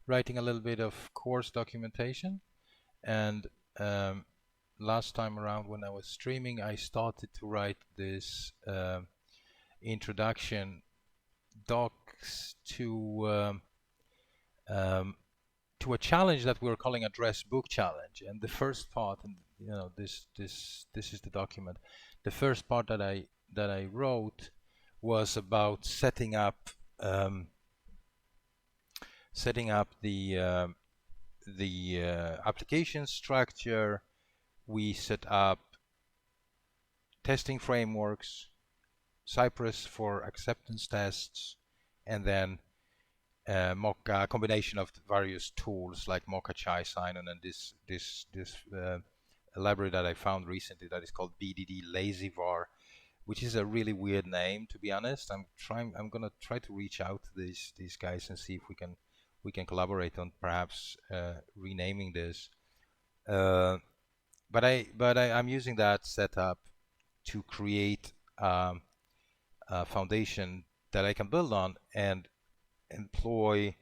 writing a little bit of course documentation, and last time around when I was streaming, I started to write this introduction docs to a challenge that we're calling Address Book Challenge. And the first part, and this is the document. The first part that I wrote was about setting up the application structure. We set up testing frameworks, Cypress for acceptance tests, and then Mocha, combination of various tools like Mocha Chai Sign-On and this library that I found recently that is called BDD LazyVar, which is a really weird name, to be honest. I'm gonna try to reach out to these guys and see if we can collaborate on perhaps renaming this. But I'm using that setup to create a foundation that I can build on and employ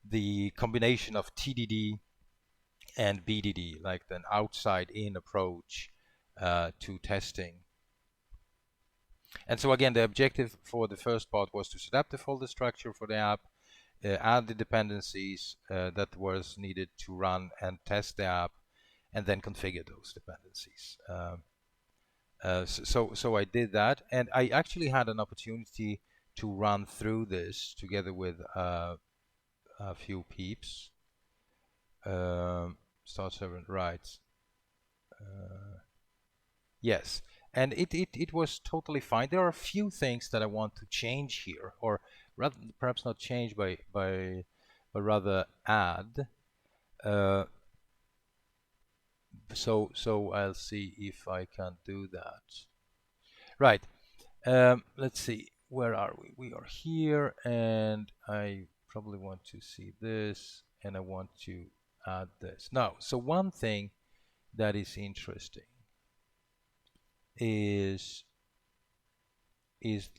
the combination of TDD and BDD, like an outside-in approach to testing. And so again, the objective for the first part was to set up the folder structure for the app, add the dependencies that was needed to run and test the app, and then configure those dependencies. So I did that, and I actually had an opportunity to run through this together with a few peeps. Start server, right? Yes, and it was totally fine. There are a few things that I want to change here, or rather, perhaps not change but rather add. So I'll see if I can do that. Right. Let's see. Where are we? We are here, and I probably want to see this, and I want to add this. Now, so one thing that is interesting is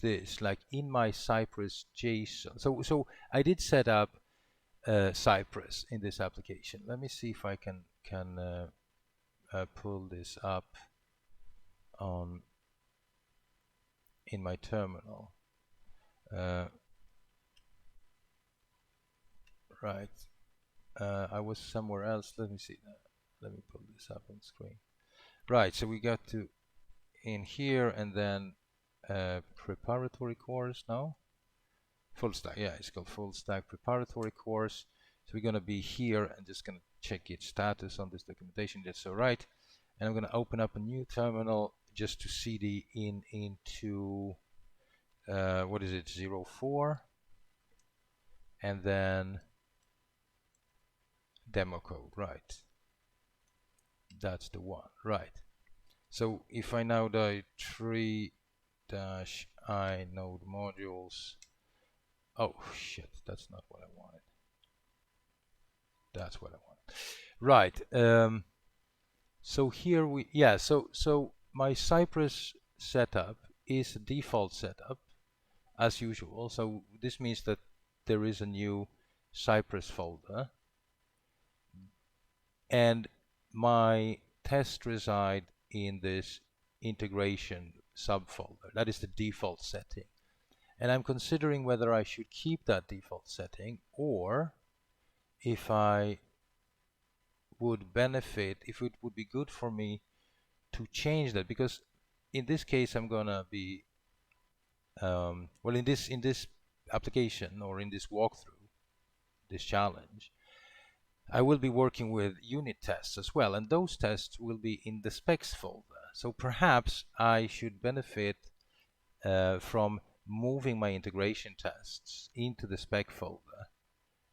this, like in my Cypress JSON. So I did set up Cypress in this application. Let me see if I can pull this up on in my terminal. Right. I was somewhere else. Let me see that. Let me pull this up on screen. Right. So we got to in here, and then preparatory course now. Full stack. Yeah, it's called full stack preparatory course. So we're gonna be here and just gonna check its status on this documentation. That's all right. And I'm gonna open up a new terminal just to see the into what is it, 04, and then demo code, right? That's the one, right? So if I now do 3-i node modules, oh shit, that's not what I wanted. That's what I want, right? So here we, yeah, so my Cypress setup is a default setup as usual. So this means that there is a new Cypress folder, and my tests reside in this integration subfolder. That is the default setting. And I'm considering whether I should keep that default setting, or if I would benefit, if it would be good for me to change that, because in this case I'm gonna be well, in this application, or in this walkthrough, this challenge, I will be working with unit tests as well, and those tests will be in the specs folder. So perhaps I should benefit from moving my integration tests into the spec folder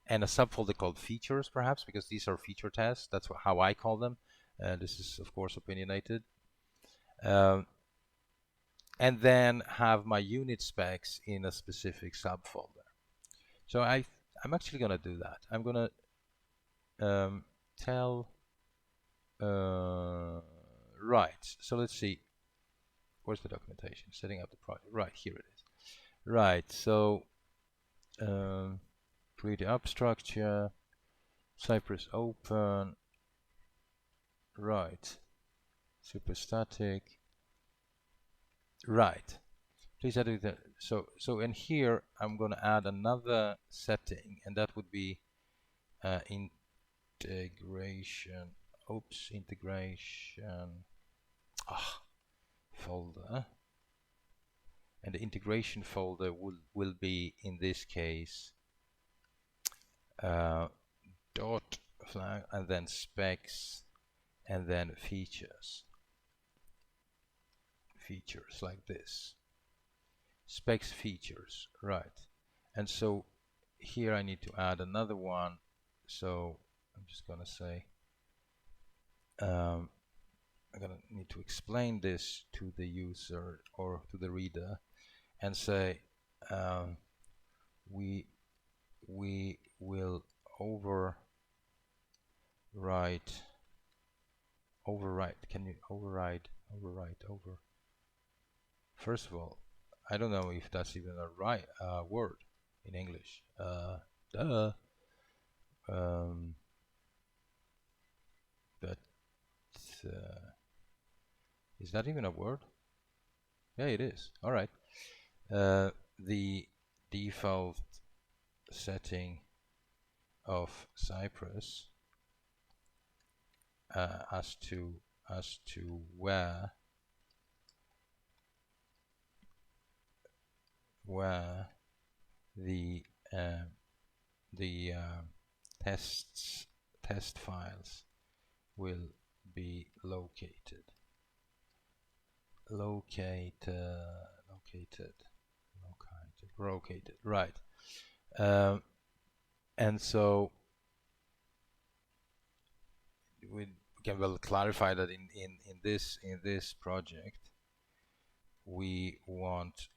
and a subfolder called features, perhaps, because these are feature tests. That's how I call them. This is, of course, opinionated. And then have my unit specs in a specific subfolder. So I'm actually going to do that. I'm going to tell right. So let's see. Where's the documentation? Setting up the project. Right, here it is. Right. So create the up structure, Cypress open, right, super static, right. Please add it. So in here I'm going to add another setting, and that would be integration. Oops, integration folder, and the integration folder will be, in this case, dot flag, and then specs, and then features like this. Specs features, right. And so here I need to add another one, so I'm just gonna say I'm gonna need to explain this to the user or to the reader and say we will override. Can you override? First of all, I don't know if that's even a right word in English. Duh. But is that even a word? Yeah, it is. All right. The default setting of Cypress as to where the test files will be located. Right. And so we can well clarify that in this project we want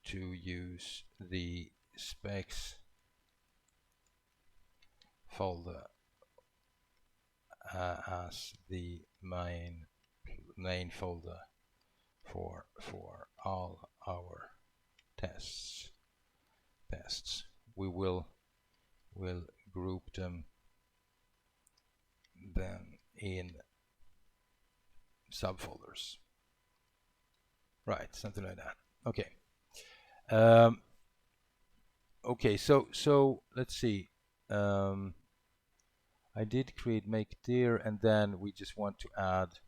to use the specs folder as the main folder for all our tests. We will group them then in subfolders, right? Something like that. Okay. Okay, so let's see. I did create make dir, and then we just want to add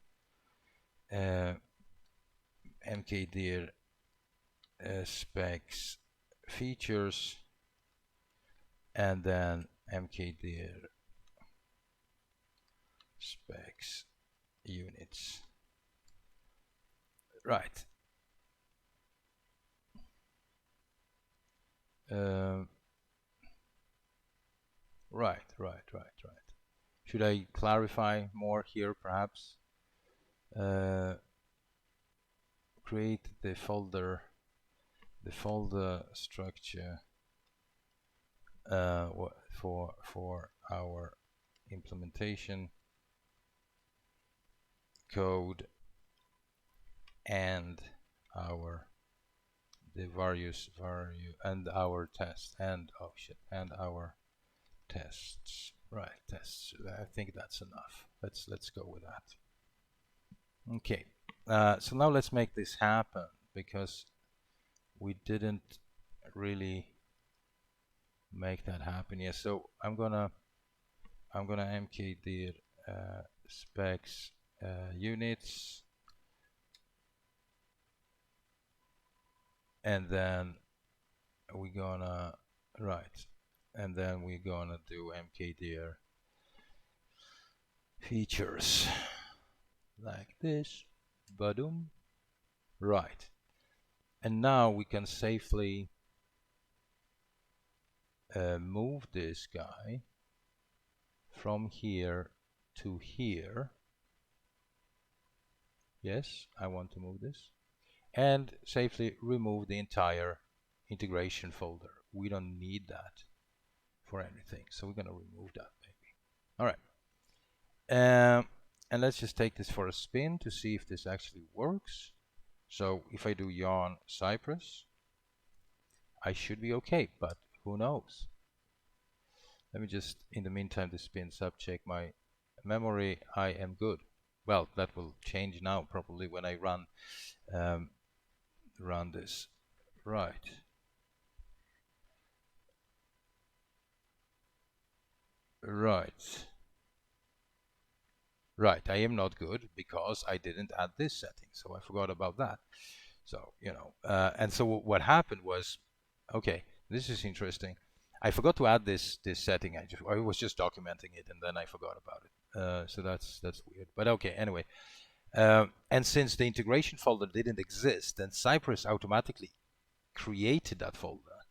mkdir specs features, and then mkdir specs units. Right. Right. Should I clarify more here, perhaps? Create the folder structure for our implementation code and our and our test and our tests. Right, tests. I think that's enough. Let's go with that. Okay. So now let's make this happen, because we didn't really make that happen yet. So I'm gonna mkdir specs units, and then we're gonna do mkdir features like this. Badum. Right. And now we can safely move this guy from here to here. Yes, I want to move this. And safely remove the entire integration folder. We don't need that for anything, so we're going to remove that maybe. All right. And let's just take this for a spin to see if this actually works. So if I do yarn Cypress, I should be okay, but who knows? Let me just, in the meantime, this spins up, check my memory. I am good. Well, that will change now probably when I run this. Right. Right. Right, I am not good because I didn't add this setting, so I forgot about that. So, and so what happened was, okay, this is interesting. I forgot to add this setting. I was just documenting it and then I forgot about it. So that's weird. But okay, anyway. And since the integration folder didn't exist, then Cypress automatically created that folder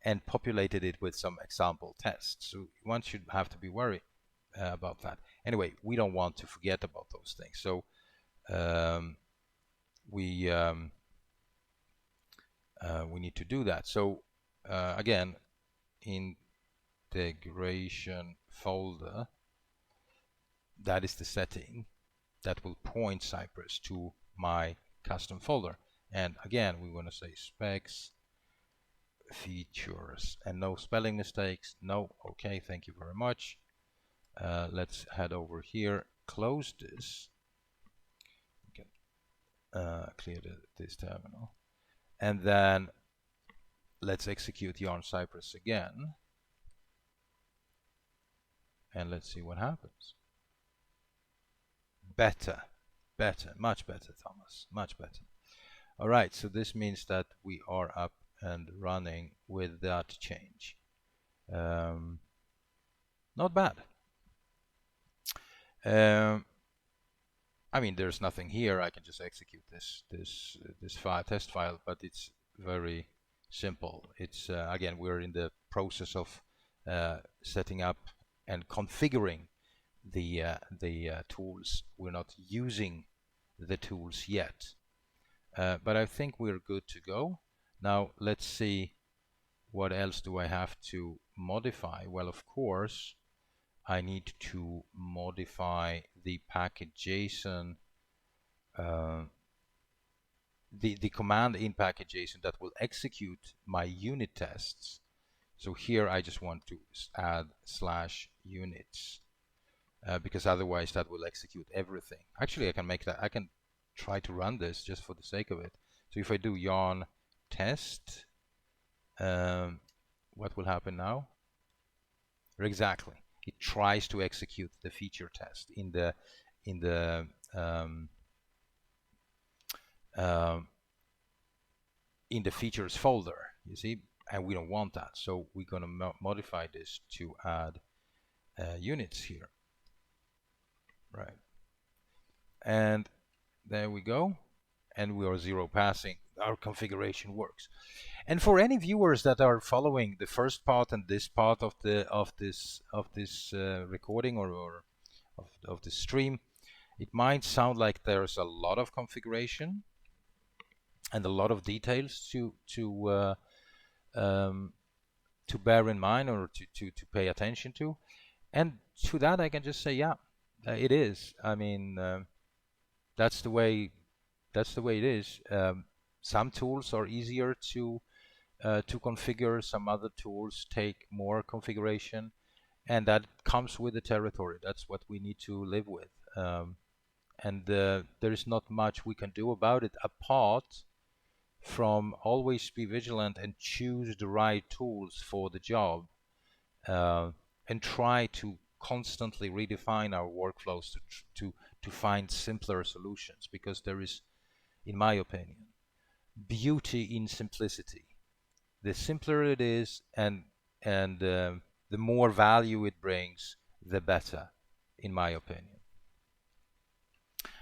and populated it with some example tests. So one should have to be worried about that. Anyway, we don't want to forget about those things. So we need to do that. So again, integration folder, that is the setting that will point Cypress to my custom folder. And again, we want to say specs features and no spelling mistakes. No. Okay, thank you very much. Let's head over here, close this, clear this terminal, and then let's execute yarn Cypress again, and let's see what happens. Better, much better, Thomas, much better. All right, so this means that we are up and running with that change. Not bad. I mean, there's nothing here. I can just execute this test file, but it's very simple. It's again, we're in the process of setting up and configuring the tools. We're not using the tools yet, but I think we're good to go. Now let's see, what else do I have to modify? Well, of course, I need to modify the package JSON, the command in package JSON that will execute my unit tests. So here I just want to add /units because otherwise that will execute everything. Actually, I can make that. I can try to run this just for the sake of it. So if I do yarn test, what will happen now? Exactly. It tries to execute the feature test in the features folder, you see, and we don't want that. So we're going to modify this to add units here, right? And there we go. And we are zero passing. Our configuration works. And for any viewers that are following the first part and this part of this recording or of the stream, it might sound like there's a lot of configuration and a lot of details to bear in mind or to pay attention to. And to that, I can just say, yeah, it is. I mean, that's the way it is. Some tools are easier to configure. Some other tools take more configuration, and that comes with the territory. That's what we need to live with. And there is not much we can do about it apart from always be vigilant and choose the right tools for the job, and try to constantly redefine our workflows to find simpler solutions, because there is, in my opinion, beauty in simplicity. The simpler it is and the more value it brings, the better, in my opinion.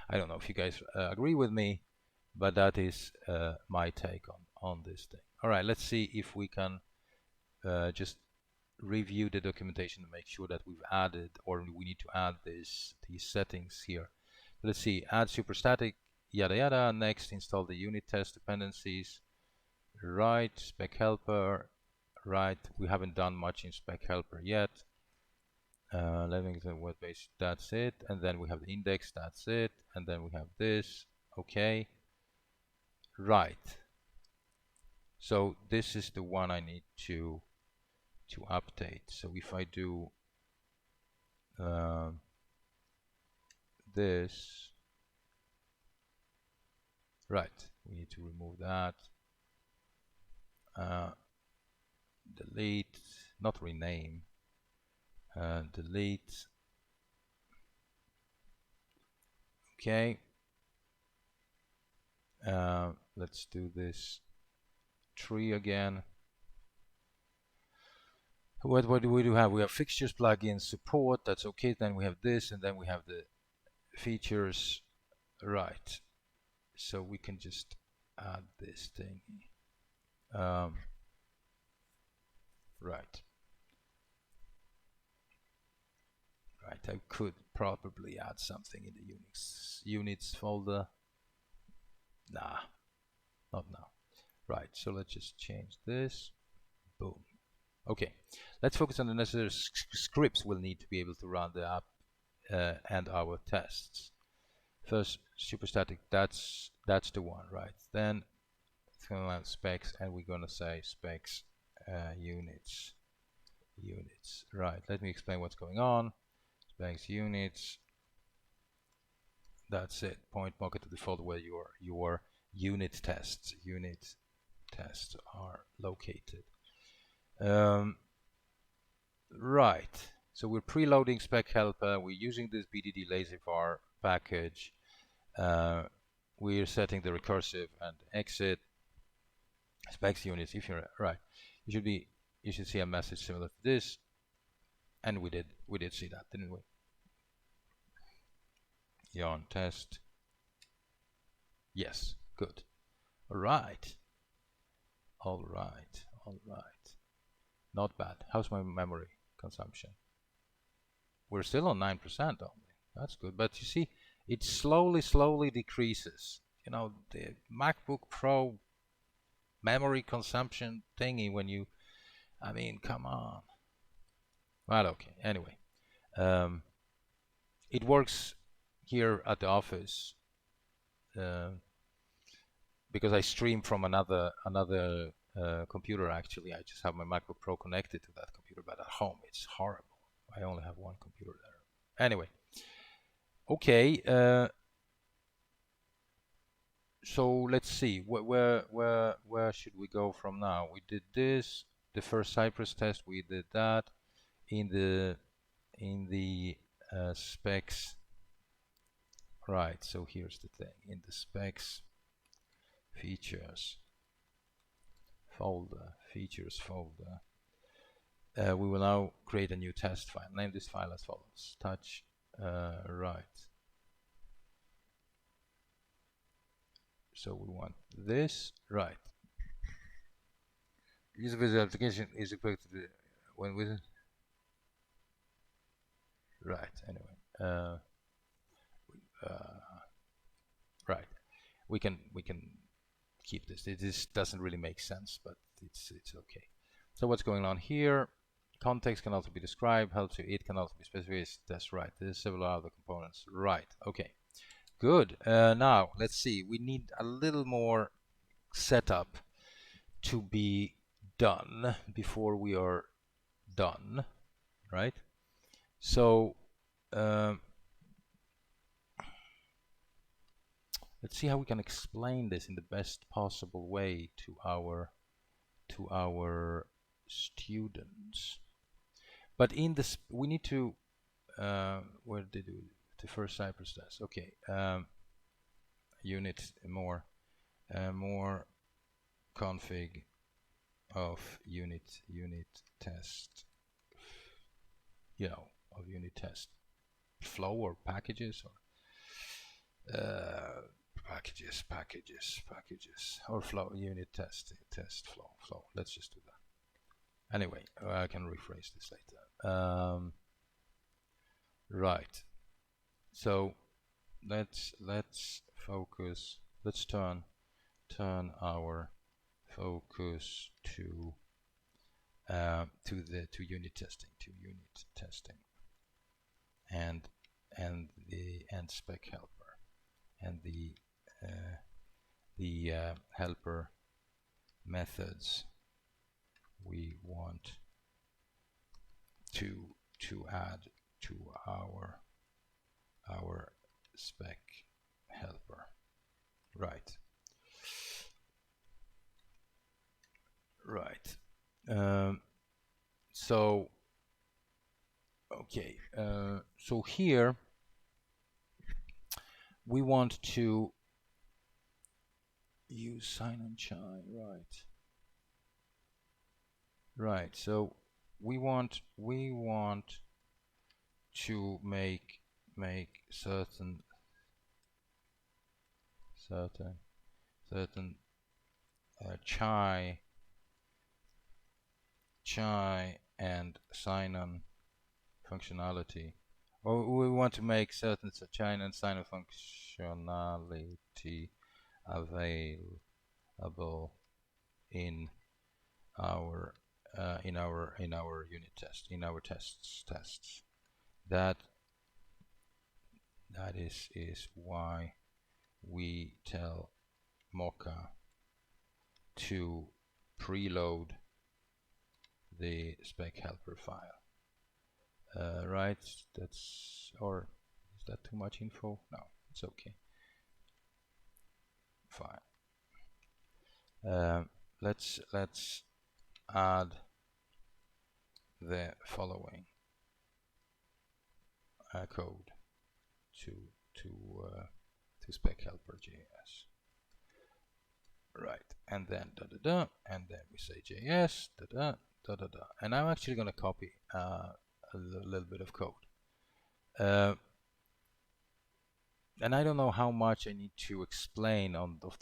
I don't know if you guys agree with me, but that is my take on this thing. All right, let's see if we can just review the documentation to make sure that we've added, or we need to add these settings here. Let's see, add superstatic, yada yada. Next, install the unit test dependencies. Right, spec helper. Right, we haven't done much in spec helper yet. Let me the web page, that's it. And then we have the index, that's it. And then we have this. Okay. Right. So this is the one I need to to update. So if I do this, right, we need to remove that. Delete, not rename, delete. Okay. Let's do this tree again. What do we have? We have fixtures, plugins, support. That's okay. Then we have this, and then we have the features. Right. So we can just add this thing. Right. Right. I could probably add something in the Unix units folder. Nah, not now. Right. So let's just change this. Boom. Okay. Let's focus on the necessary scripts we'll need to be able to run the app and our tests. First, superstatic. That's the one, right? Then specs, and we're gonna say specs units. Right. Let me explain what's going on. Specs units. That's it. Point marker to the folder where your unit tests are located. Right. So we're preloading spec helper. We're using this BDD lazyvar package. We're setting the recursive and exit specs units. If you're right, you should see a message similar to this, and we did see that, didn't we? Yarn test. Yes, good. All right. Not bad. How's my memory consumption? We're still on 9% only. That's good. But you see, it slowly decreases. You know, the MacBook Pro memory consumption thingy when you, I mean, come on. Well, okay. Anyway, it works here at the office because I stream from another computer. Actually, I just have my MacBook Pro connected to that computer, but at home it's horrible. I only have one computer there. Anyway, okay. So let's see. Where should we go from now? We did this. The first Cypress test. We did that in the specs. Right. So here's the thing. In the specs features folder, we will now create a new test file. Name this file as follows: touch right. So we want this, right. User visual application is expected to when with right. Anyway, right. We can keep this. This doesn't really make sense, but it's okay. So what's going on here? Context can also be described. Help to it can also be specified. That's right. There's several other components. Right. Okay. Good. Now let's see. We need a little more setup to be done before we are done, right? So let's see how we can explain this in the best possible way to our students. But in this, we need to where did we the first Cypress test? Okay, unit more config of unit test, you know, of unit test flow or packages or packages or flow unit test flow. Let's just do that. Anyway, I can rephrase this later. Right. So let's focus. Let's turn our focus to unit testing, and spec helper, and the helper methods we want to add to our spec helper. Right. So okay, so here we want to use sign on chai, right. So we want to make certain chai and sign on functionality, or we want to make certain chai and sign on functionality available in our unit test, in our tests. That is why we tell Mocha to preload the spec helper file. Right, that's, or is that too much info? No, it's okay. Fine. Let's add the following code to spec helper.js. Right, and then and then we say JS and I'm actually going to copy a little bit of code. And I don't know how much I need to explain about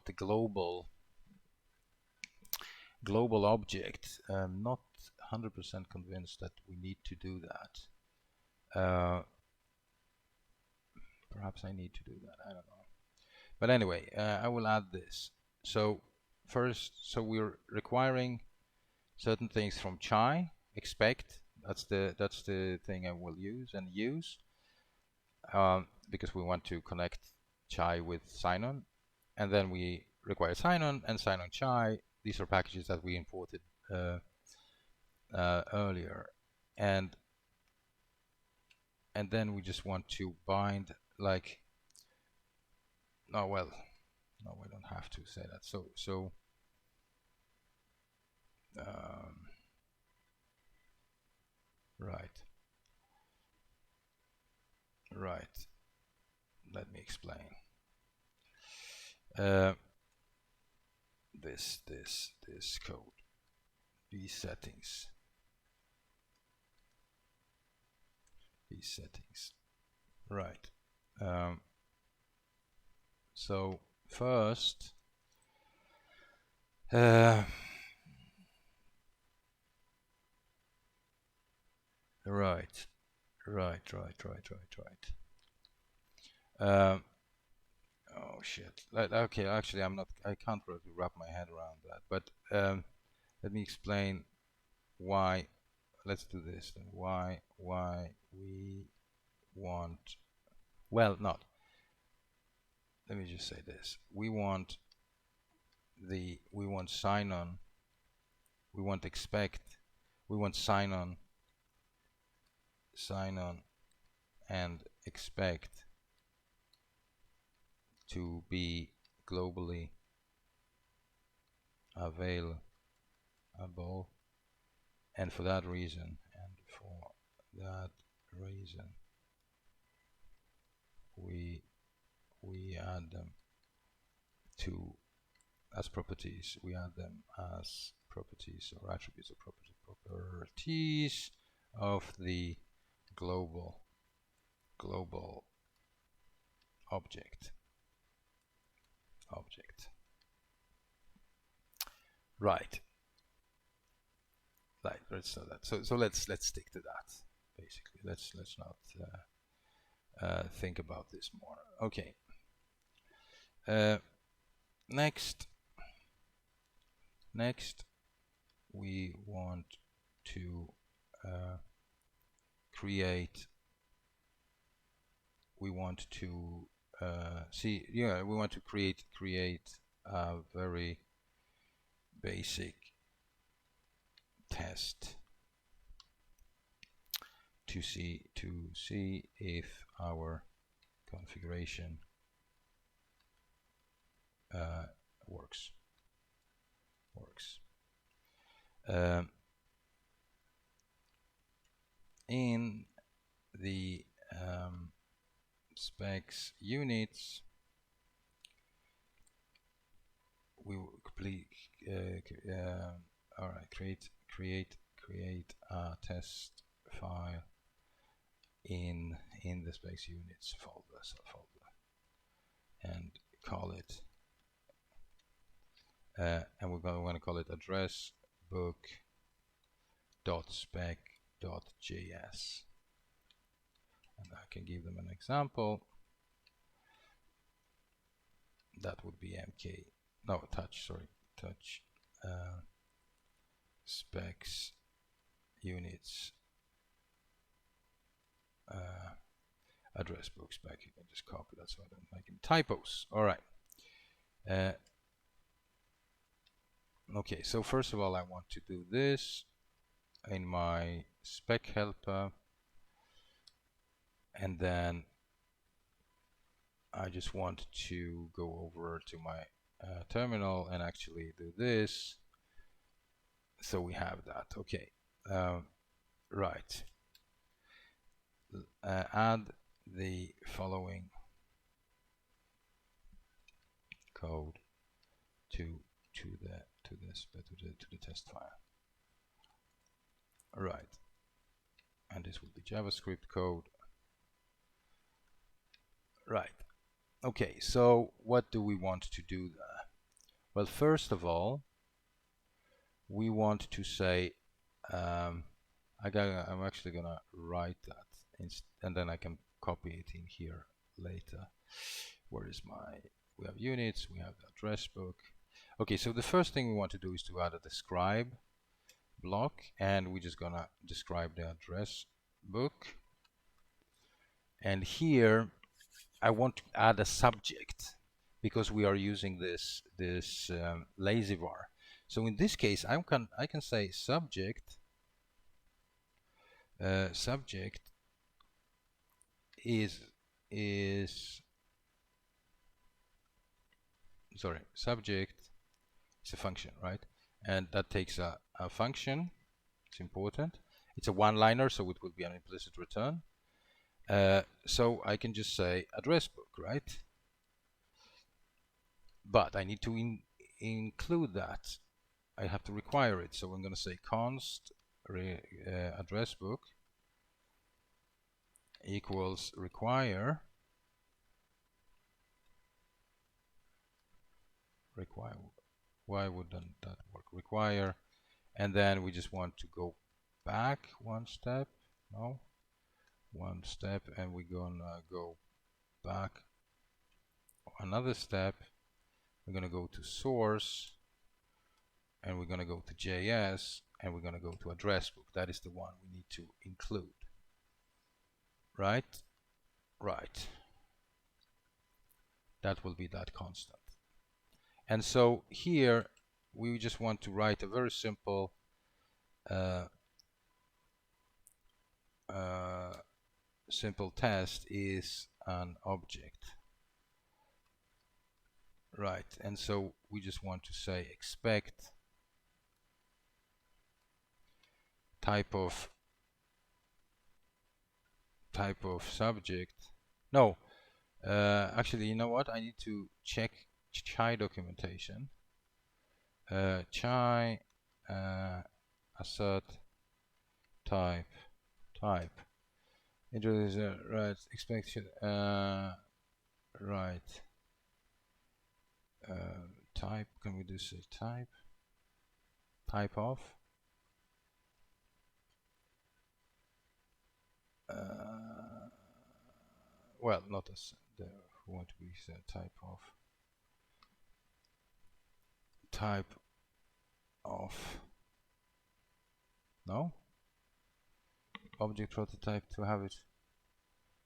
the global object. I'm not 100% convinced that we need to do that. Perhaps I need to do that, I don't know. But anyway, I will add this. So first, so we're requiring certain things from chai, expect, that's the thing I will use, because we want to connect chai with sign-on, and then we require sign-on and sign-on chai. These are packages that we imported earlier, and then we just want to bind, like, no, I don't have to say that. So right. Let me explain. This code, these settings. Right. So first, right. Oh shit. Okay, actually, I can't really wrap my head around that. But let me explain why. Let's do this then. Why we want. Well, not. Let me just say this. We want sign on. We want expect. We want sign on and expect to be globally available, and for that reason we add them as properties. We add them as properties or attributes or properties of the global object. Right. Let's do that. So let's stick to that. Basically, let's not think about this more. Okay. Next, we want to create. We want to we want to create a very basic test to see if our configuration works. In the specs units, we will complete all right, create a test file in the specs units folder, and call it and we're going to call it address book.spec.js, and I can give them an example. That would be touch specs units address book spec. You can just copy that so I don't make any typos. All right. Okay, so first of all, I want to do this in my spec helper, and then I just want to go over to my terminal and actually do this. So we have that. Okay, right. Add the following code to the test file. Right, and this will be JavaScript code. Right. Okay, so what do we want to do there? Well, first of all, we want to say I'm actually gonna write that and then I can copy it in here later. Where is we have units, we have the address book. Okay, so the first thing we want to do is to add a describe block, and we're just gonna describe the address book. And here I want to add a subject because we are using this lazy var. So in this case, I can say subject subject is a function, right? And that takes a function. It's important. It's a one-liner, so it will be an implicit return. So I can just say address book, right? But I need to include that. I have to require it. So I'm going to say const address book equals require. Why wouldn't that work? Require, and then we just want to go back one step. No, one step, and we're gonna go back another step. We're gonna go to source, and we're gonna go to JS, and we're gonna go to address book. That is the one we need to include. Right? Right. That will be that constant. And so here we just want to write a very simple simple test is an object. Right, and so we just want to say expect type of subject. No, actually, you know what? I need to check chai documentation. Chai assert type introduce right expect right type. Can we do say type of well, not as what we say type of no object prototype to have it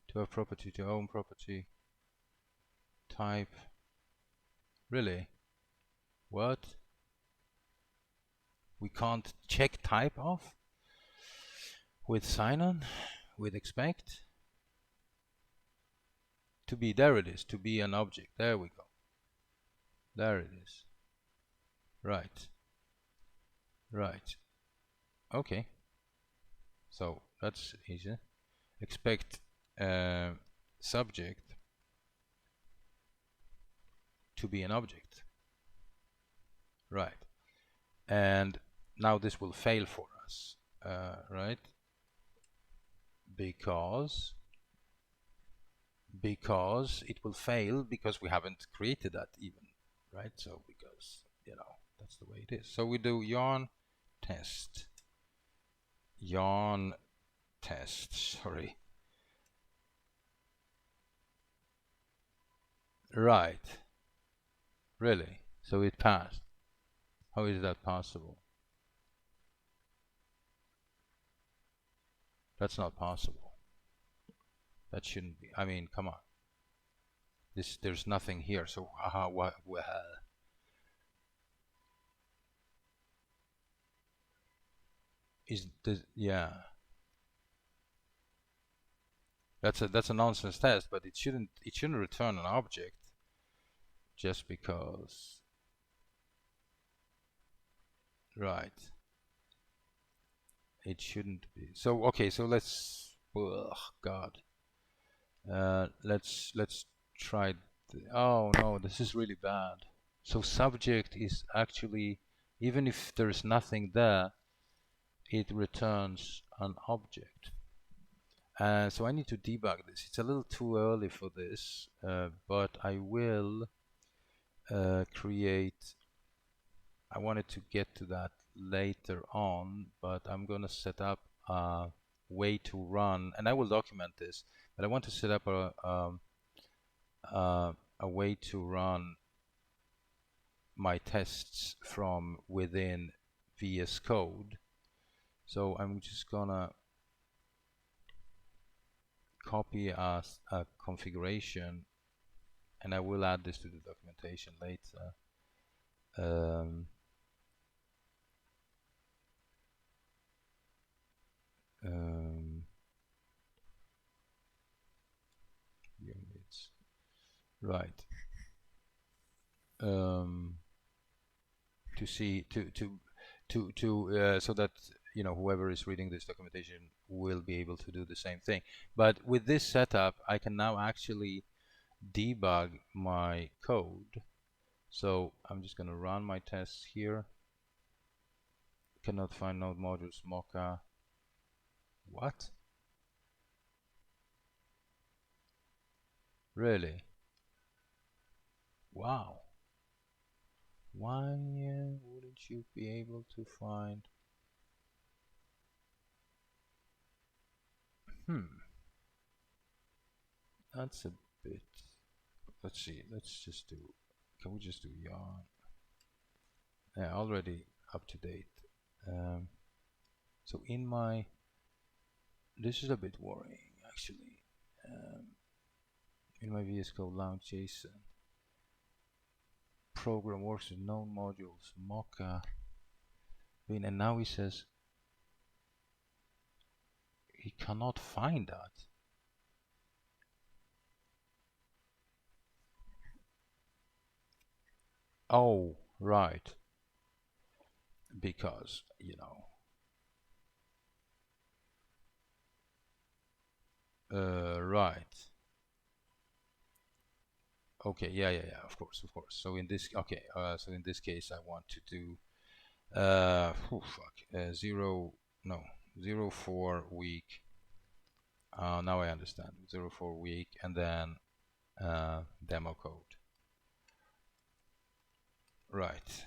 to have property to own property type. Really? What? We can't check type of with sign-on? with expect to be, there it is, to be an object. There we go. There it is. Right. Right. Okay. So that's easy. Expect subject to be an object. Right. And now this will fail for us, right? Because it will fail because we haven't created that even, right? So because, you know, that's the way it is. So we do yarn test, sorry. Right. Really? So it passed. How is that possible? That's not possible. That shouldn't be. I mean, come on. There's nothing here. So what? Is this? Yeah. That's a nonsense test, but it shouldn't return an object just because. Right. It shouldn't be. So okay. So let's. Ugh, God. Let's try. Oh no, this is really bad. So subject is actually, even if there's nothing there, it returns an object. So I need to debug this. It's a little too early for this, but I will create. I wanted to get to that later on, but I'm gonna set up a way to run, and I will document this. But I want to set up a way to run my tests from within VS Code. So I'm just gonna copy a configuration, and I will add this to the documentation later. Units, right? To see so that, you know, whoever is reading this documentation will be able to do the same thing. But with this setup, I can now actually debug my code. So I'm just going to run my tests here. Cannot find node modules Mocha. What? Really? Wow. Why wouldn't you be able to find? That's a bit. Let's see. Let's just do. Can we just do yarn? Yeah, already up to date. So in my. This is a bit worrying actually. In my VS Code launch JSON. Program works with known modules, Mocha. And now he says he cannot find that. Oh, right. Because, you know. Right. Okay, yeah, of course. So in this, okay, so in this case, I want to do, 0 4 week. Now I understand. 0 4 week, and then demo code. Right.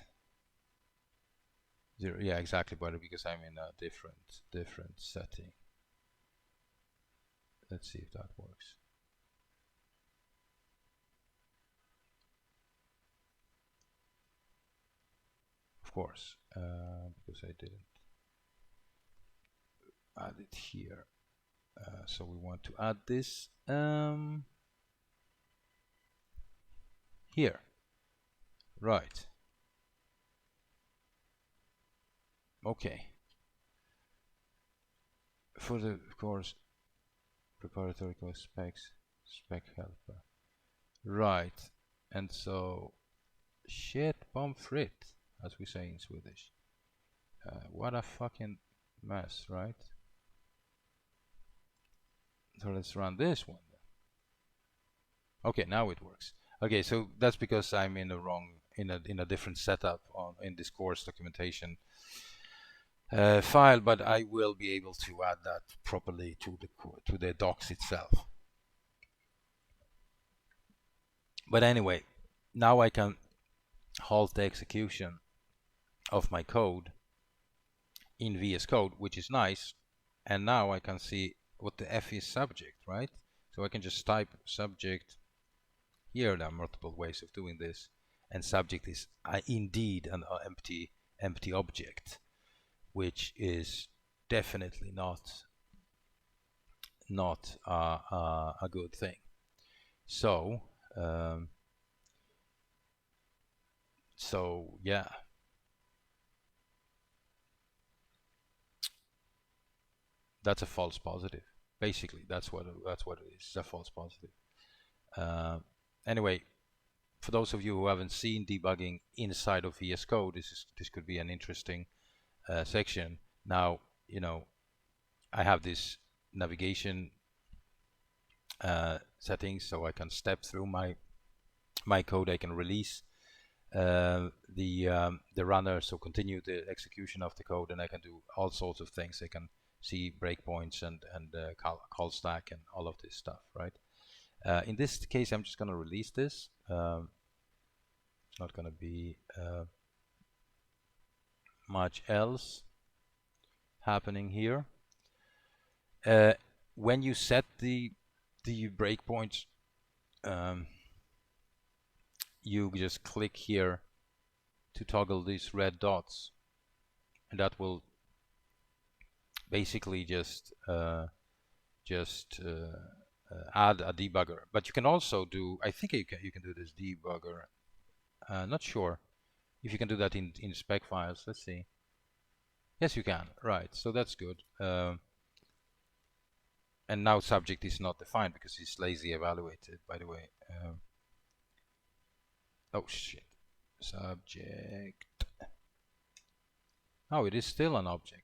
0, yeah, exactly, but because I'm in a different setting. Let's see if that works. Of course, because I didn't add it here. So we want to add this here. Right. Okay. For the, of course, preparatory code specs, spec helper. Right, and so shit pommes frites, as we say in Swedish. What a fucking mess, right? So let's run this one. Okay, now it works. Okay, so that's because I'm in the wrong, in a different setup in this course documentation file, but I will be able to add that properly to the docs itself. But anyway, now I can halt the execution of my code in VS Code, which is nice. And now I can see what the F is subject, right? So I can just type subject. Here there are multiple ways of doing this, and subject is indeed an empty object, which is definitely not a good thing. So yeah, that's a false positive. Basically, that's what it is. It's a false positive. Anyway, for those of you who haven't seen debugging inside of VS Code, this could be an interesting section. Now, you know, I have this navigation settings, so I can step through my code. I can release the runner, so continue the execution of the code, and I can do all sorts of things. I can see breakpoints and call stack and all of this stuff, right? In this case, I'm just going to release this. It's not going to be much else happening here. When you set the breakpoints, you just click here to toggle these red dots, and that will basically just add a debugger. But you can also do, I think you can do this debugger. Not sure if you can do that in spec files. Let's see. Yes, you can. Right. So that's good. And now subject is not defined because it's lazy evaluated, by the way. Oh shit. Subject. Oh, it is still an object.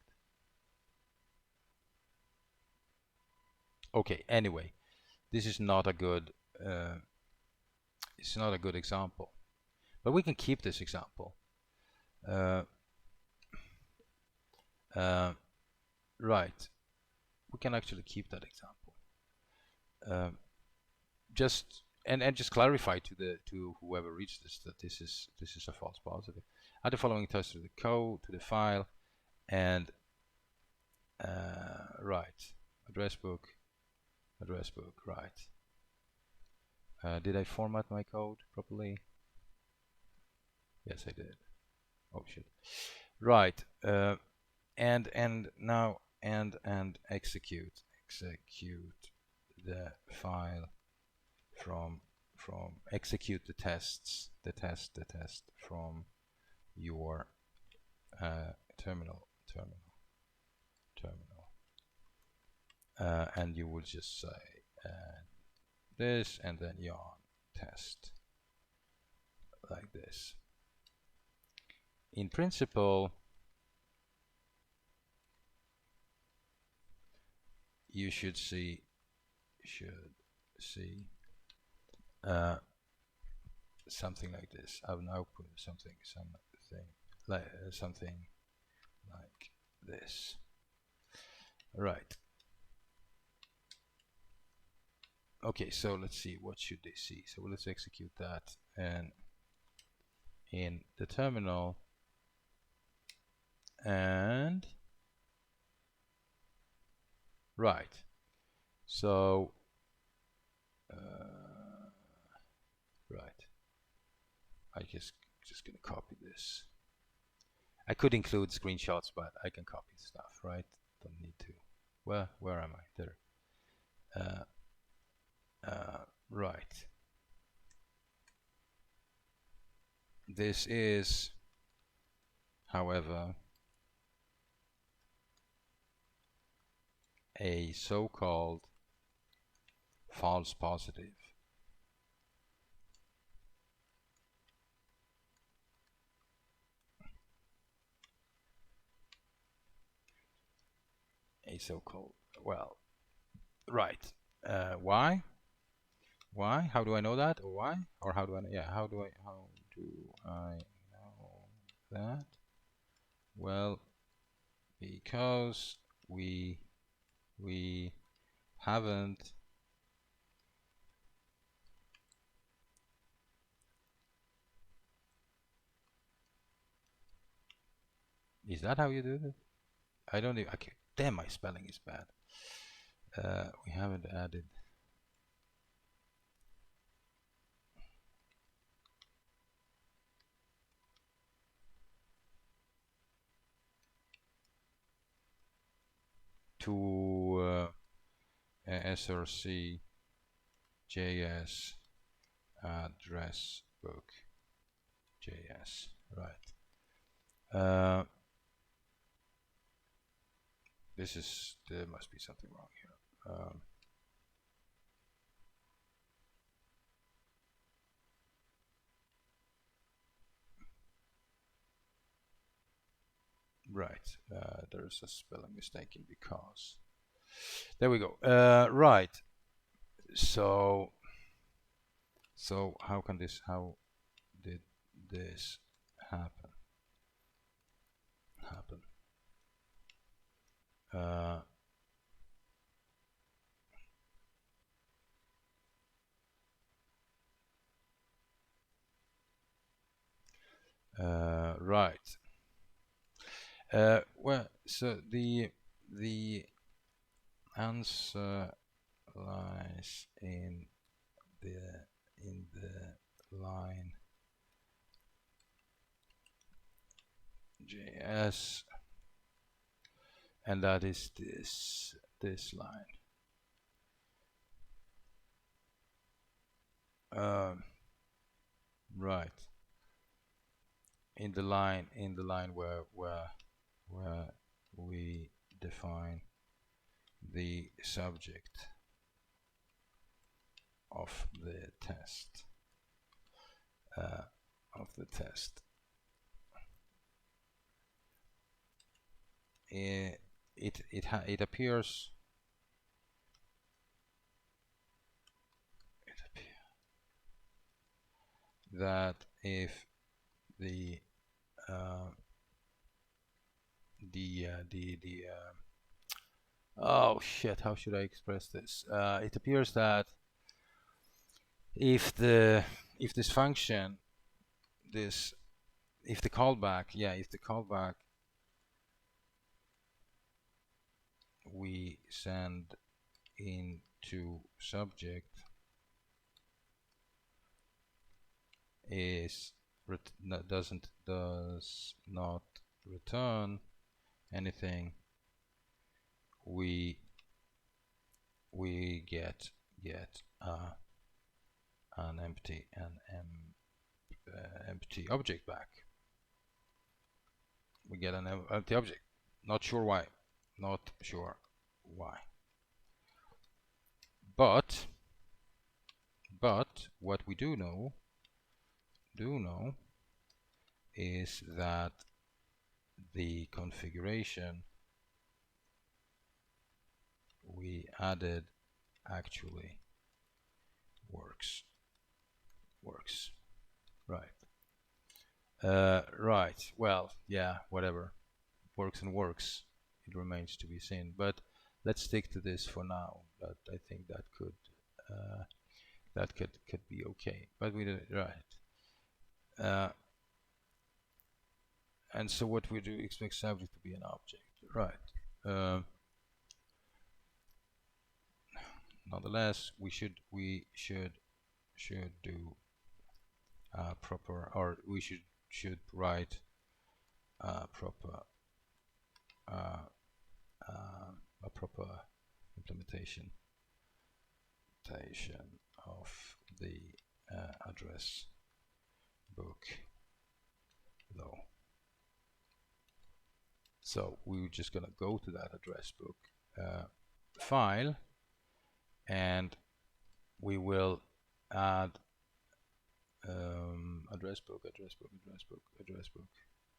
Okay, anyway, this is not a good it's not a good example, but we can keep this example. Right, we can actually keep that example. Just clarify to whoever reads this that this is a false positive. Add the following text to the code, to the file, and right, address book, right. Did I format my code properly? Yes, I did. Oh shit. Right. And now execute the file from execute the test from your terminal, and you will just say this, and then yarn test like this. In principle, you should see something like this. I've now put something like this. Right. Okay, so let's see, what should they see? So let's execute that, and in the terminal, and right. So right, I just gonna copy this. I could include screenshots, but I can copy stuff, right? Don't need to. Where am I? There. Right. This is, however, a so-called false positive. A so-called, well, right. Why? Why? How do I know that? Or why? Or how do I? Yeah. How do I know that? Well, because we haven't Is that how you do it? I don't even. Okay. Damn, my spelling is bad. We haven't added to src js address book js, right. There must be something wrong here. Right, there's a spelling mistake in because. There we go. Right. So how did this happen? Right. Well, so the answer lies in the line JS, and that is this line. Right. In the line where we define the subject of the test. It appears that if the oh shit, how should I express this? It appears that if this function, if the callback we send into subject does not return anything, we get an empty object back. We get an empty object. Not sure why. But what we do know is that the configuration we added actually works. Right. Right. Well, yeah, whatever. Works and works. It remains to be seen. But let's stick to this for now. But I think that could be okay. But we did it right. And so what we do expect subject to be an object, right? Nonetheless, we should do proper, or we should write proper a proper implementation of the address book, though. So we're just gonna go to that address book file and we will add address book,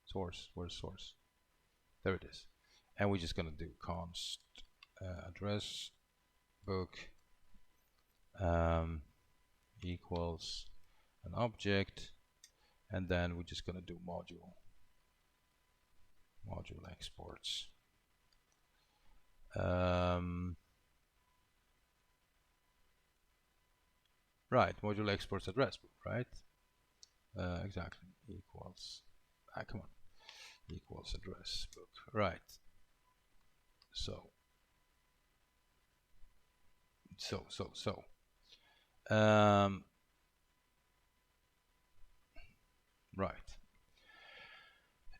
source. Where's source? There it is. And we're just gonna do const address book equals an object, and then we're just gonna do module exports. Right, module exports address book, right? Exactly, equals, come on, equals address book, right? So, right.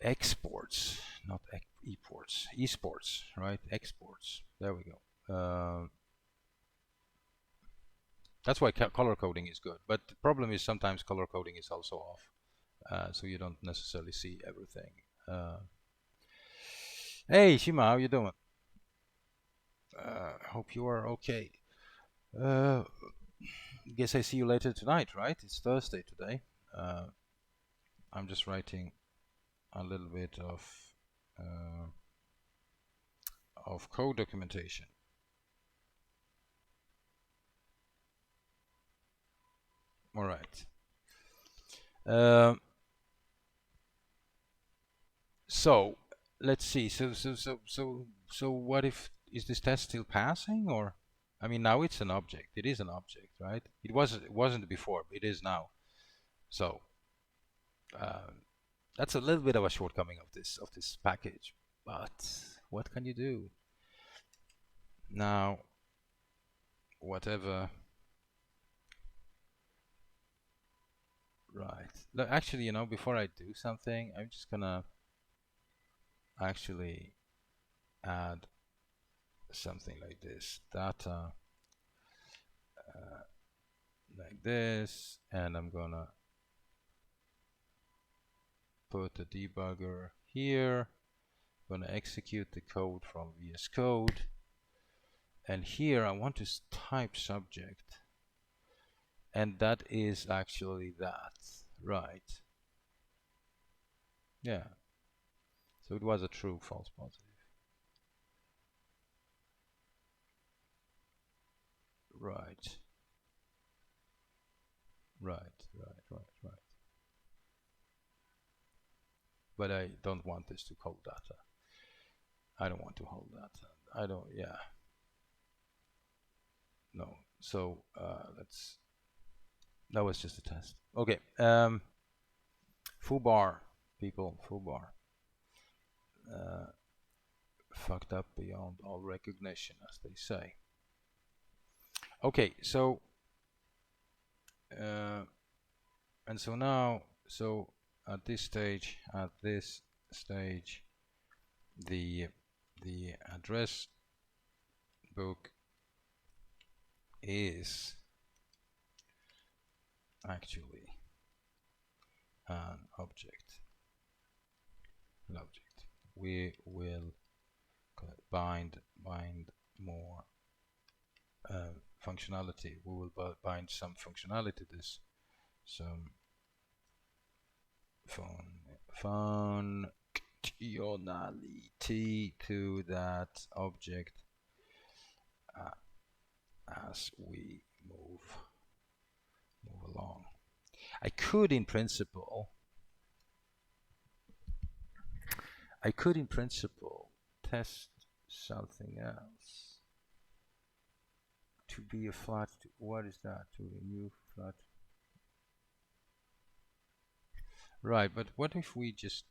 Exports, not eports, esports, right? Exports. There we go. That's why color coding is good. But the problem is sometimes color coding is also off, so you don't necessarily see everything. Hey Shima, how you doing? Hope you are okay. Guess I see you later tonight, right? It's Thursday today. I'm just writing a little bit of code documentation. All right. So let's see. So what if, is this test still passing, or? I mean, now it's an object. It is an object, right? It wasn't before. It is now. So that's a little bit of a shortcoming of this package. But what can you do? Now, whatever. Right. Look, actually, you know, before I do something, I'm just gonna actually add something like this. Data like this, and I'm gonna put the debugger here. I'm gonna execute the code from VS Code, and here I want to type subject, and that is actually that, right? Yeah. So it was a true false positive. Right. But I don't want this to hold data. I don't want to hold data. I don't, yeah. No. So let's, that was just a test. Okay. Foobar, people, foobar. Fucked up beyond all recognition, as they say. Okay, so and so now, so at this stage, the address book is actually an object. We will bind more functionality. We will bind some functionality to this, some functionality to that object as we move along. I could in principle test something else to be a flat. What is that? To a new flat. Right, but what if we just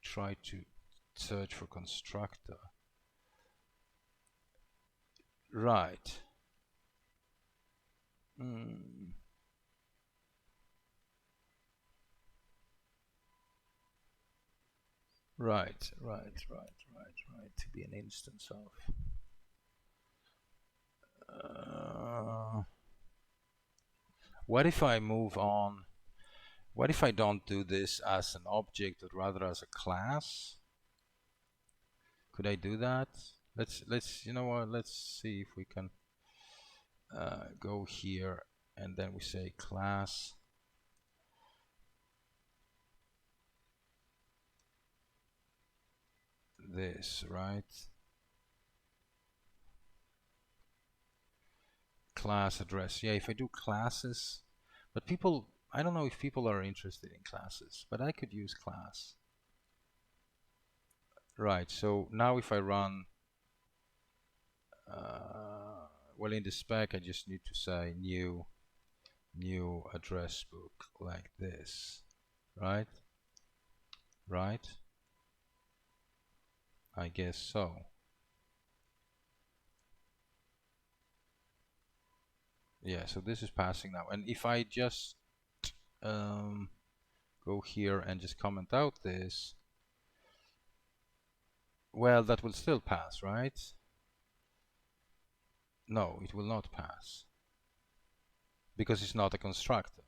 try to search for constructor? Right. Right. To be an instance of. What if I move on? What if I don't do this as an object, but rather as a class? Could I do that? Let's you know what? Let's see if we can. go here, and then we say class this, right? Class address. Yeah, if I do classes, but people, I don't know if people are interested in classes, but I could use class. Right, so now if I run, well, in the spec, I just need to say new address book like this, right? Right? I guess so. Yeah, so this is passing now. And if I just go here and just comment out this, well, that will still pass, right? No, it will not pass because it's not a constructor.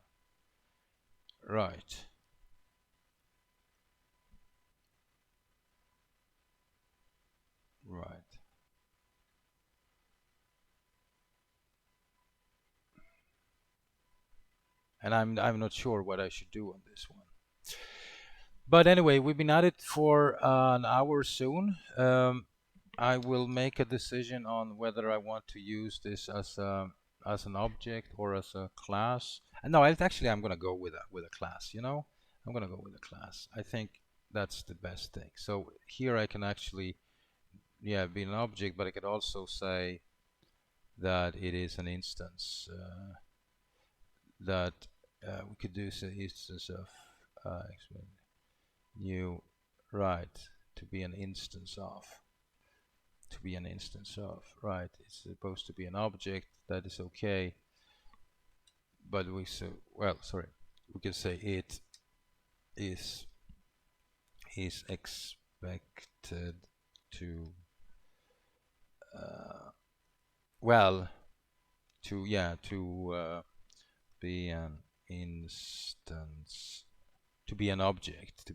Right. Right. And I'm not sure what I should do on this one. But anyway, we've been at it for an hour soon. I will make a decision on whether I want to use this as an object or as a class. And no, I'm gonna go with a class. You know, I'm gonna go with a class. I think that's the best thing. So here I can actually, yeah, be an object, but I could also say that it is an instance. That we could do an instance of new, right, to be an instance of. Right, it's supposed to be an object. That is okay, but we can say it is expected to well to be an instance, to be an object,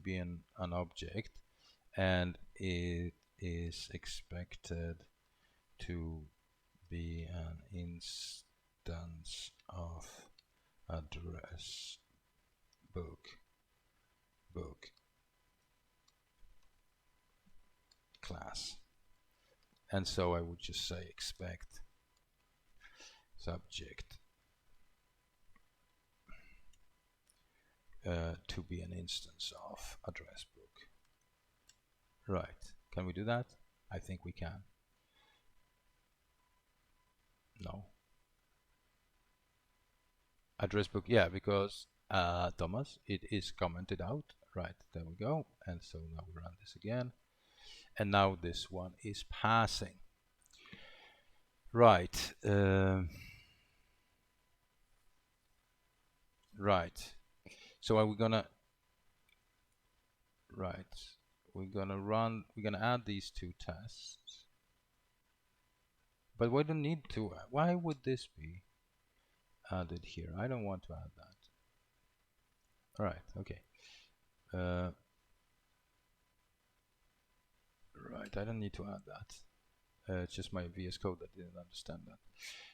and it is expected to be an instance of address book class. And so I would just say expect subject to be an instance of address book. Right. Can we do that? I think we can. No. Address book, yeah, because Thomas, it is commented out. Right, there we go. And so now we run this again. And now this one is passing. Right. Right. So are we gonna we're gonna add these two tests. But we don't need to. Why would this be added here? I don't want to add that. All right, okay. Right, I don't need to add that. It's just my VS Code that didn't understand that.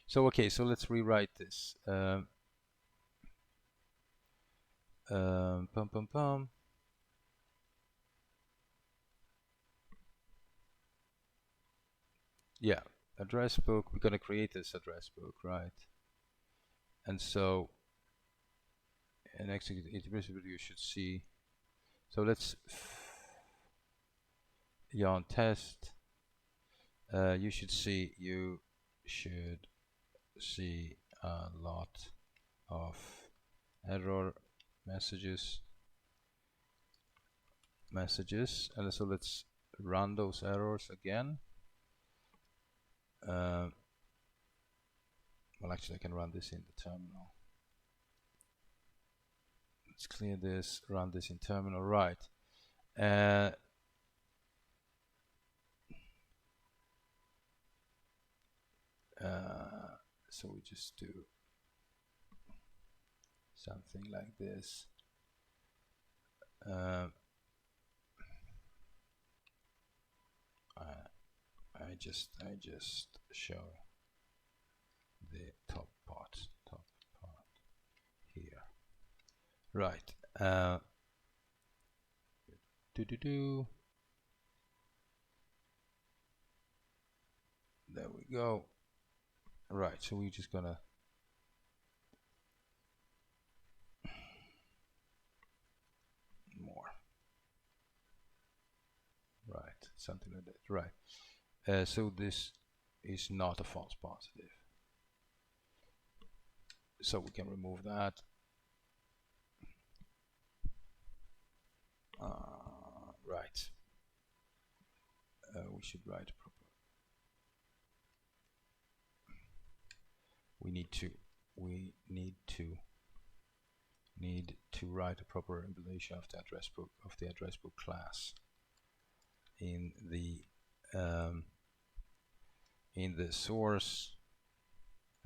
So okay, so let's rewrite this. Pum pum pum. Yeah, address book. We're gonna create this address book, right? And so, and actually, you should see. So let's yarn test. You should see a lot of error messages, and so let's run those errors again. Well, actually, I can run this in the terminal. Let's clear this, run this in terminal, right? So we just do something like this. I just show the Right. There we go. Right, so we're just gonna more. Right, something like that. Right. So this is not a false positive. So we can remove that. Right. We should write proper. We need to write a proper implementation of the address book class in the source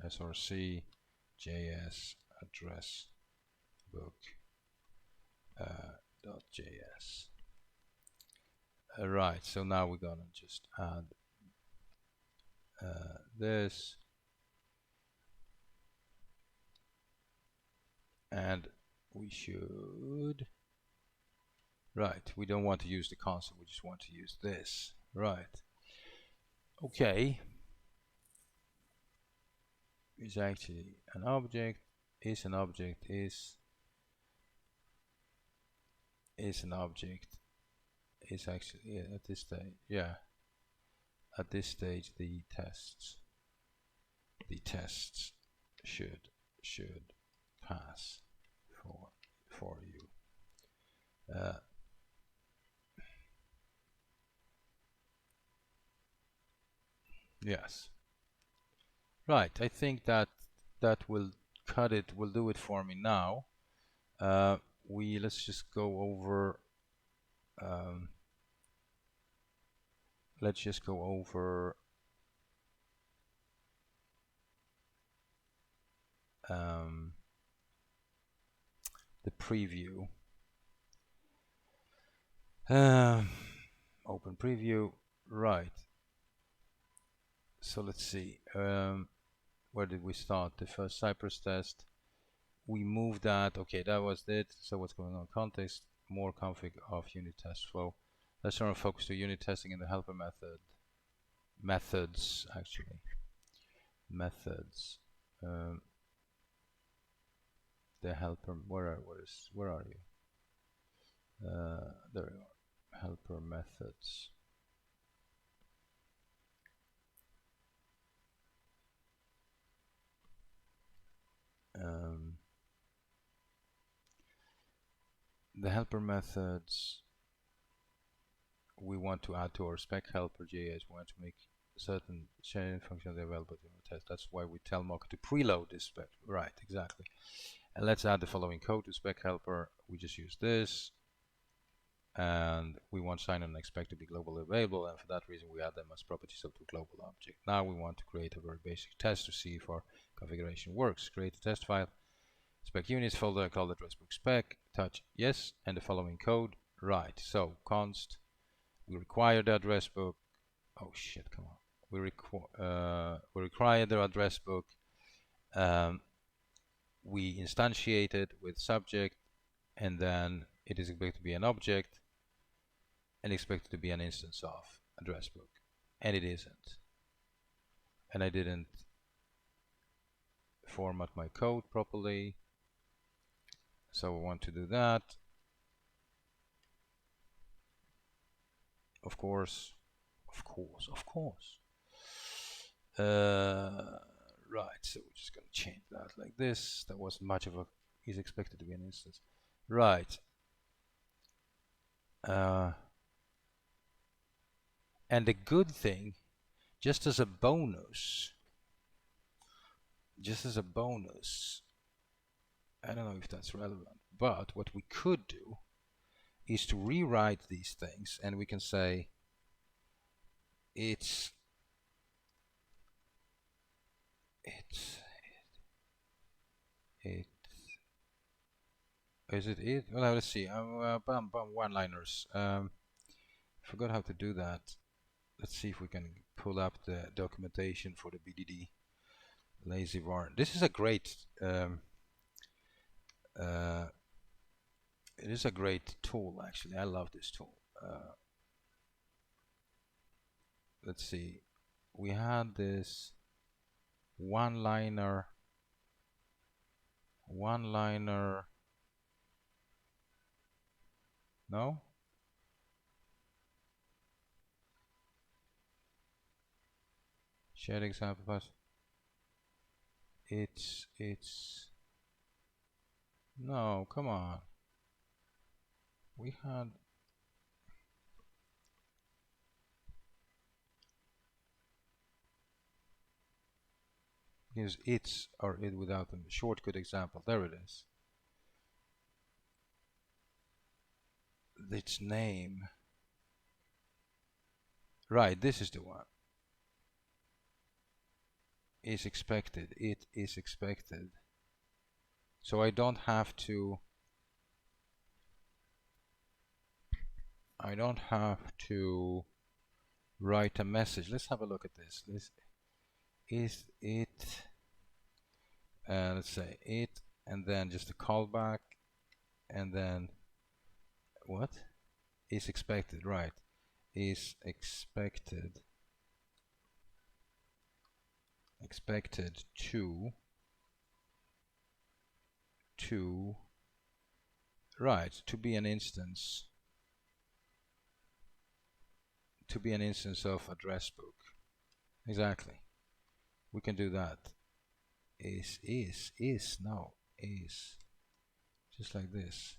src js address book .js. Right, so now we're gonna just add this, and we should, right, we don't want to use the console, we just want to use this. Right. Okay. Is actually an object, is an object, is an object, is actually at this stage, yeah. At this stage the tests should pass for you. Yes. Right, I think that will do it for me now. Let's just go over the preview. Open preview. Right. So let's see. Where did we start? The first Cypress test. We moved that. Okay, that was it. So what's going on? Context. More config of unit test flow. Let's turn our focus to unit testing in the helper method. Methods, actually. Methods. The helper. Where are you? There we are. Helper methods. The helper methods we want to add to our spec helper JS. We want to make certain sharing functions available to our test. That's why we tell Mocha to preload this spec. Right, exactly. And let's add the following code to spec helper. We just use this, and we want sign and expect to be globally available, and for that reason we add them as properties of the global object. Now we want to create a very basic test to see if our configuration works. Create a test file, spec units folder, call address book spec, touch yes, and the following code. Right, so const, we require the address book. Oh shit, come on. We require the address book. We instantiate it with subject, and then it is expected to be an object and expected to be an instance of address book, and it isn't. And I didn't format my code properly, so I want to do that. Of course. Right, so we're just gonna change that like this. That wasn't much of a, is expected to be an instance. Right. And the good thing, just as a bonus, I don't know if that's relevant, but what we could do is to rewrite these things, and we can say it's is it? Well, let's see. One-liners. Forgot how to do that. Let's see if we can pull up the documentation for the BDD lazy varn. This is a great It is a great tool, actually. I love this tool. Let's see. We had this one-liner. No? Shared example pass. It's no, come on. We had because it's or it without a shortcut example. There it is. Its name. Right, this is the one. Is expected. It is expected. So I don't have to write a message. Let's have a look at this. This is it. Let's say it, and then just a callback, and then what is expected, right? Is expected to right to be an instance of address book. Exactly. We can do that. Is just like this.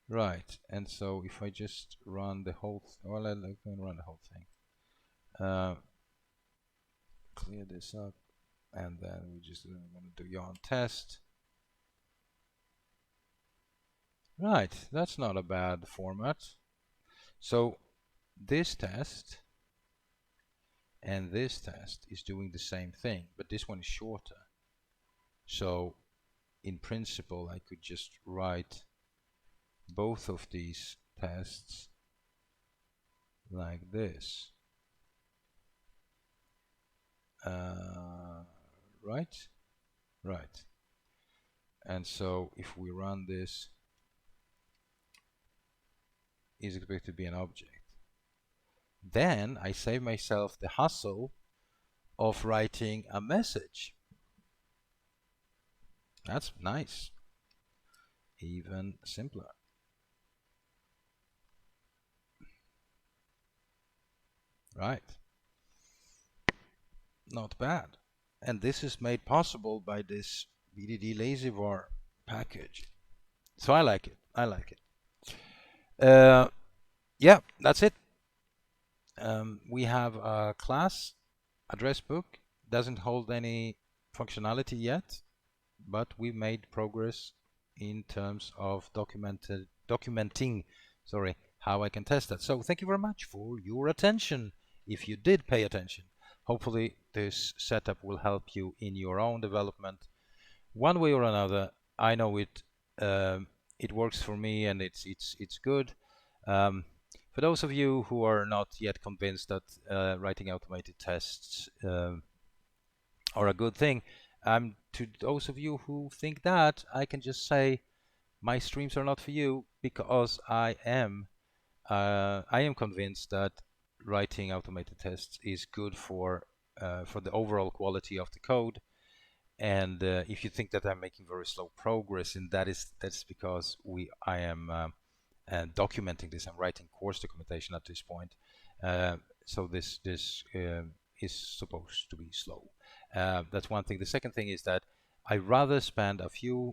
Right, and so if I just run the whole well, I can run the whole thing. Clear this up, and then we just want to do yarn test. Right, that's not a bad format. So this test and this test is doing the same thing, but this one is shorter. So in principle, I could just write both of these tests like this. Right? Right. And so if we run this, is expected to be an object. Then I save myself the hassle of writing a message. That's nice. Even simpler. Right. Not bad. And this is made possible by this BDD LazyVar package. So I like it. I like it. Yeah, that's it. We have a class address book. Doesn't hold any functionality yet, but we've made progress in terms of documenting how I can test that. So thank you very much for your attention, if you did pay attention. Hopefully this setup will help you in your own development one way or another. I know it works for me, and it's good. For those of you who are not yet convinced that writing automated tests are a good thing, to those of you who think that, I can just say my streams are not for you, because I am convinced that writing automated tests is good for the overall quality of the code. And if you think that I'm making very slow progress, and that's because I am documenting this. I'm writing course documentation at this point, so this is supposed to be slow. That's one thing. The second thing is that I rather spend a few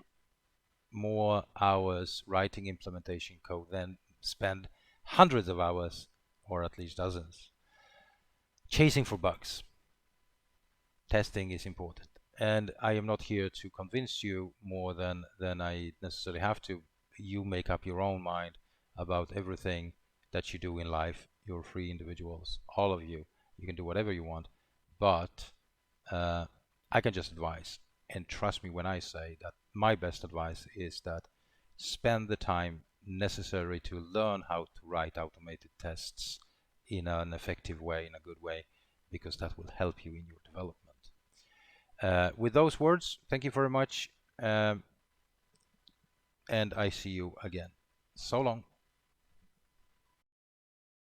more hours writing implementation code than spend hundreds of hours, or at least dozens, chasing for bugs. Testing is important. And I am not here to convince you more than I necessarily have to. You make up your own mind about everything that you do in life. You're free individuals, all of you. You can do whatever you want, but I can just advise. And trust me when I say that my best advice is that spend the time necessary to learn how to write automated tests in an effective way, in a good way, because that will help you in your development. With those words, thank you very much. and I see you again. So long.